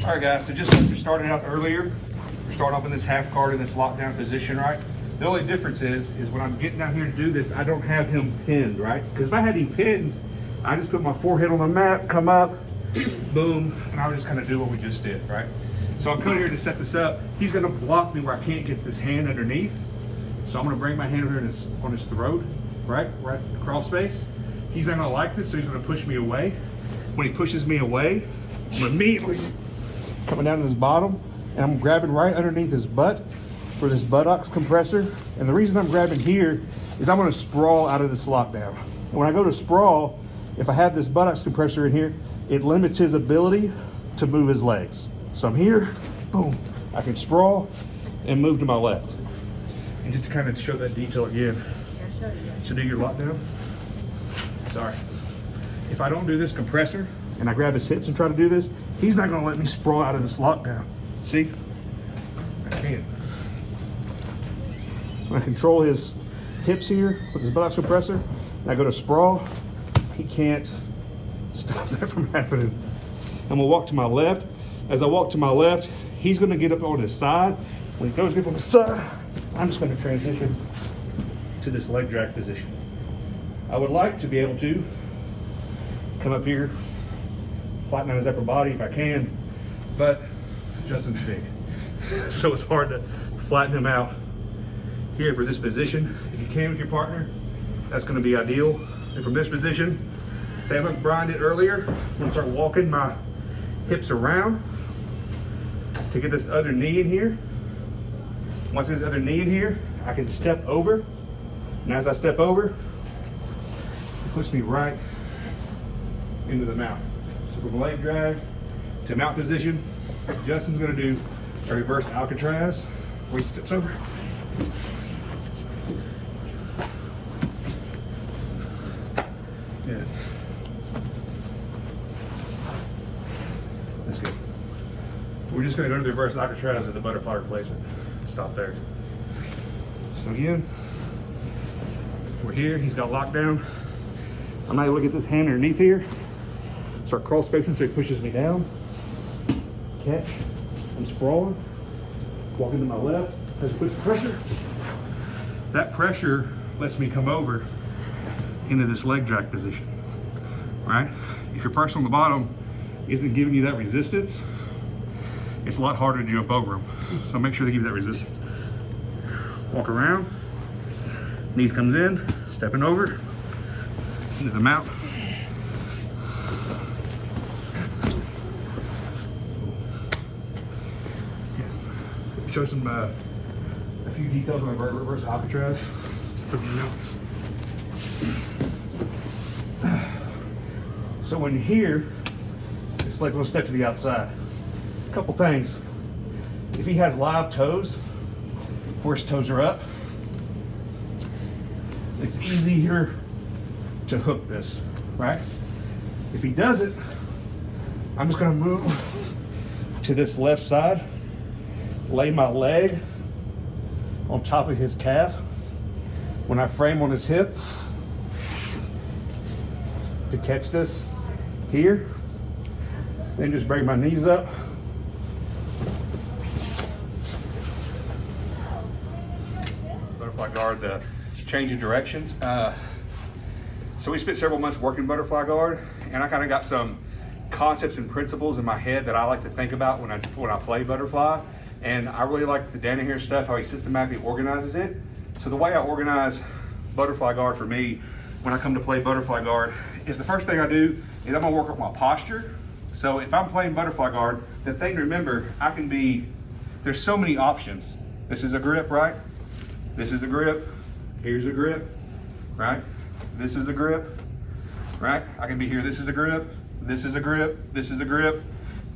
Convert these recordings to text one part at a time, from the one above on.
All right, guys, so just like we started out earlier, we're starting off in this half guard in this lockdown position, right? The only difference is when I'm getting down here to do this, I don't have him pinned, right? Because if I had him pinned, I just put my forehead on the mat, come up, boom, and I would just kind of do what we just did, right? So I'm coming here to set this up. He's gonna block me where I can't get this hand underneath. So I'm gonna bring my hand over here on his throat, right the crawl space. He's not gonna like this, so he's gonna push me away. When he pushes me away, I'm immediately coming down to his bottom, and I'm grabbing right underneath his butt for this buttocks compressor. And the reason I'm grabbing here is I'm gonna sprawl out of this lockdown. And when I go to sprawl, if I have this buttocks compressor in here, it limits his ability to move his legs. So I'm here, boom, I can sprawl and move to my left. And just to kind of show that detail again, so do your lockdown. Sorry. If I don't do this compressor and I grab his hips and try to do this, he's not gonna let me sprawl out of this lockdown. See? I can't. When I control his hips here with his buttocks compressor, and I go to sprawl, he can't stop that from happening. I'm gonna walk to my left. As I walk to my left, he's gonna get up on his side. When he goes up on the side, I'm just gonna transition to this leg drag position. I would like to be able to come up here, flatten out his upper body if I can, but Justin's big. So it's hard to flatten him out here for this position. If you can with your partner, that's gonna be ideal. And from this position, same like Brian did earlier, I'm gonna start walking my hips around to get this other knee in here. Once this other knee in here, I can step over. And as I step over, it puts me right into the mount. So from leg drag to mount position, Justin's gonna do a reverse Alcatraz where he steps over. Yeah. That's good. We're just gonna go to the reverse Alcatraz at the butterfly replacement. Stop there. So again, we're here, he's got locked down. I'm not able to get this hand underneath here. Start crawl spacing so he pushes me down. Catch, I'm sprawling, walking to my left, as he puts pressure. That pressure lets me come over into this leg drag position, right? If your person on the bottom isn't giving you that resistance, it's a lot harder to jump over them. So make sure they give you that resistance. Walk around, knees comes in, stepping over, into the mount. Show some a few details on the reverse Alcatraz. So when you're here, it's like a little step to the outside. A couple things. If he has live toes, where his toes are up, it's easier to hook this, right? If he doesn't, I'm just gonna move to this left side, lay my leg on top of his calf. When I frame on his hip to catch this here, then just bring my knees up. Butterfly guard, the change of directions. So we spent several months working butterfly guard, and I kind of got some concepts and principles in my head that I like to think about when I play butterfly. And I really like the Danaher stuff, how he systematically organizes it. So the way I organize butterfly guard for me when I come to play butterfly guard is the first thing I do is I'm gonna work on my posture. So if I'm playing butterfly guard, the thing to remember, there's so many options. This is a grip, right? This is a grip, here's a grip, right? This is a grip, right? I can be here, this is a grip, this is a grip, this is a grip,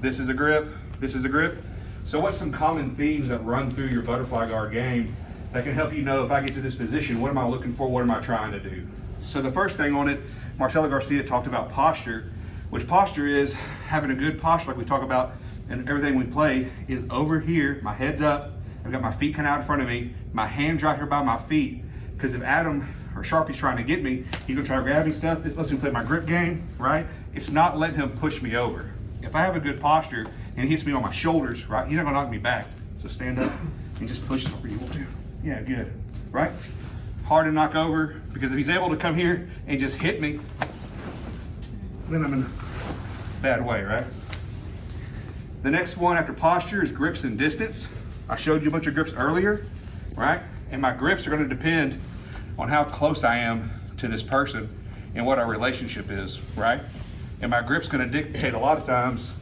this is a grip, this is a grip. So what's some common themes that run through your butterfly guard game that can help you know if I get to this position, what am I looking for, what am I trying to do? So the first thing on it, Marcelo Garcia talked about posture, which posture is having a good posture like we talk about in everything we play, is over here, my head's up, I've got my feet kind of out in front of me, my hands right here by my feet, because if Adam or Sharpie's trying to get me, he's gonna try to grab me stuff. This lets me play my grip game, right? It's not letting him push me over. if I have a good posture and he hits me on my shoulders, right, he's not gonna knock me back. So stand up and just push it where you want to. Yeah, good, right? Hard to knock over, because if he's able to come here and just hit me, then I'm in a bad way, right? The next one after posture is grips and distance. I showed you a bunch of grips earlier, right? And my grips are gonna depend on how close I am to this person and what our relationship is, right? And my grip's gonna dictate a lot of times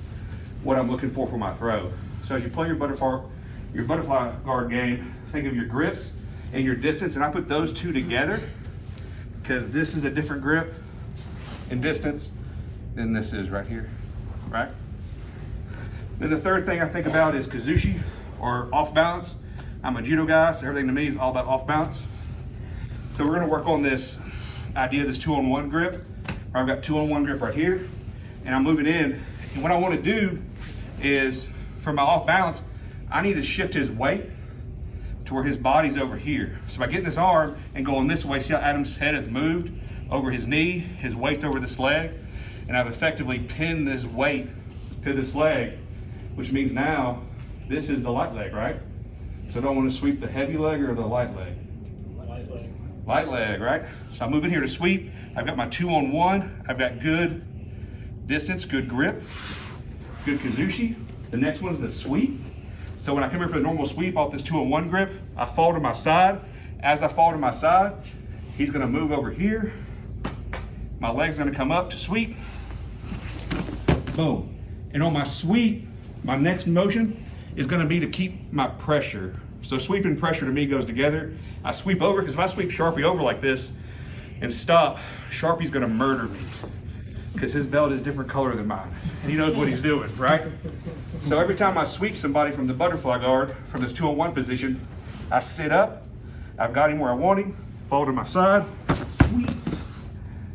what I'm looking for my throw. So as you play your butterfly guard game, think of your grips and your distance, and I put those two together because this is a different grip and distance than this is right here, right? Then the third thing I think about is kazushi, or off balance. I'm a judo guy, so everything to me is all about off balance. So we're gonna work on this idea of this 2-on-1 grip. I've got 2-on-1 grip right here, and I'm moving in. And what I wanna do is, for my off balance, I need to shift his weight to where his body's over here. So by getting this arm and going this way, see how Adam's head has moved over his knee, his weight's over this leg, and I've effectively pinned this weight to this leg, which means now this is the light leg, right? So I don't want to sweep the heavy leg or the light leg. Light leg. Light leg, right? So I'm moving here to sweep. I've got my 2-on-1. I've got good distance, good grip, good kazushi. The next one is the sweep. So when I come here for the normal sweep off this 2-on-1 grip, I fall to my side. As I fall to my side, he's gonna move over here. My leg's gonna come up to sweep. Boom. And on my sweep, my next motion is gonna be to keep my pressure. So sweep and pressure to me goes together. I sweep over, because if I sweep Sharpie over like this and stop, Sharpie's gonna murder me, because his belt is different color than mine, and he knows what he's doing, right? So every time I sweep somebody from the butterfly guard, from this 2-on-1 position, I sit up, I've got him where I want him, fall to my side, sweep,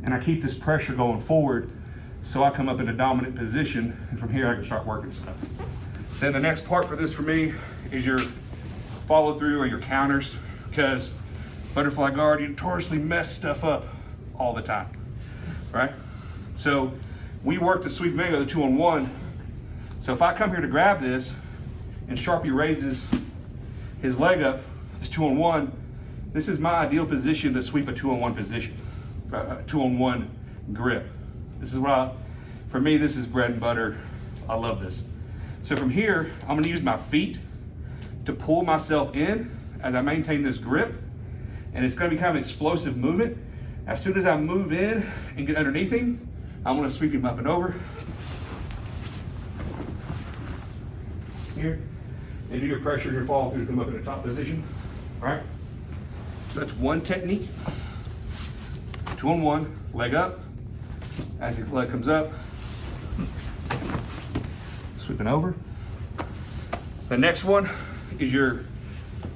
and I keep this pressure going forward, so I come up in a dominant position, and from here I can start working stuff. Then the next part for this for me is your follow through or your counters, because butterfly guard, you notoriously mess stuff up all the time, right? So we work the sweep mango, the 2-on-1. So if I come here to grab this and Sharpie raises his leg up, this 2-on-1, this is my ideal position to sweep a 2-on-1 position, a 2-on-1 grip. This is for me, this is bread and butter. I love this. So from here, I'm gonna use my feet to pull myself in as I maintain this grip, and it's gonna be kind of an explosive movement. As soon as I move in and get underneath him, I'm gonna sweep him up and over. Here, and do your pressure, your follow through to come up in the top position, all right? So that's one technique. 2-on-1, leg up. As his leg comes up, sweeping over. The next one is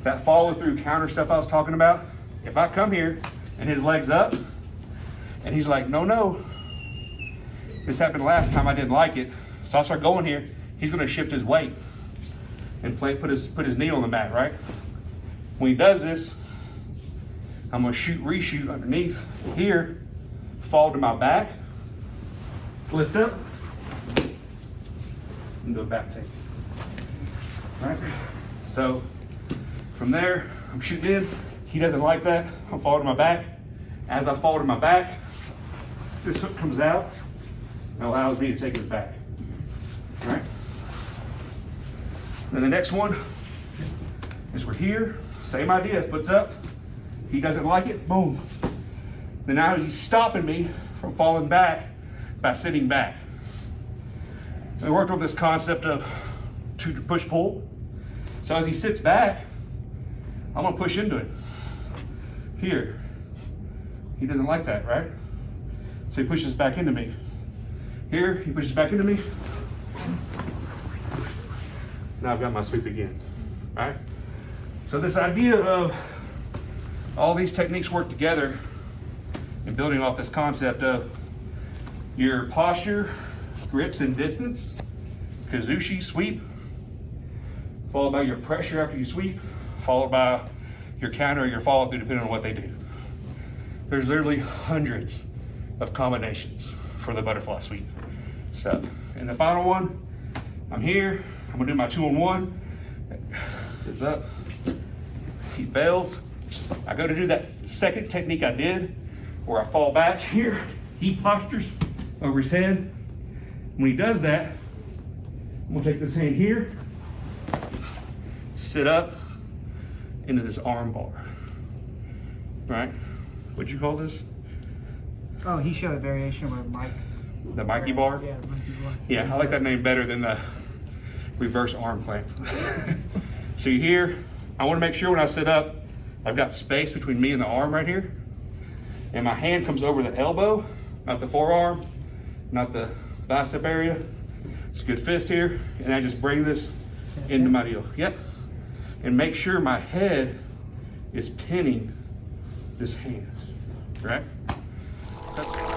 that follow through counter stuff I was talking about. If I come here and his leg's up and he's like, no, this happened last time, I didn't like it. So I'll start going here, he's gonna shift his weight and put his knee on the mat, right? When he does this, I'm gonna reshoot underneath here, fall to my back, lift up, and do a back take. Right? So from there, I'm shooting in. He doesn't like that. I'm falling to my back. As I fall to my back, this hook comes out and allows me to take his back. All right? Then the next one is we're here. Same idea, foot's up. He doesn't like it, boom. Then now he's stopping me from falling back by sitting back. We worked on this concept of push-pull. So as he sits back, I'm gonna push into it. Here. He doesn't like that, right? So he pushes back into me. Here, he pushes back into me. Now I've got my sweep again, right? So this idea of all these techniques work together and building off this concept of your posture, grips and distance, kazushi, sweep, followed by your pressure after you sweep, followed by your counter or your follow through, depending on what they do. There's literally hundreds of combinations for the butterfly sweep. So, and the final one, I'm here. I'm gonna do my 2-on-1. Sits up, he fails. I go to do that second technique I did, where I fall back here. He postures over his head. When he does that, I'm gonna take this hand here, sit up into this arm bar, right? What'd you call this? Oh, he showed a variation with Mike. The Mikey bar? Yeah, the Mikey bar. Yeah, I like that name better than the reverse arm clamp. So you hear, I wanna make sure when I sit up, I've got space between me and the arm right here. And my hand comes over the elbow, not the forearm, not the bicep area. It's a good fist here. And I just bring this into my deal. Yep. And make sure my head is pinning this hand, right? That's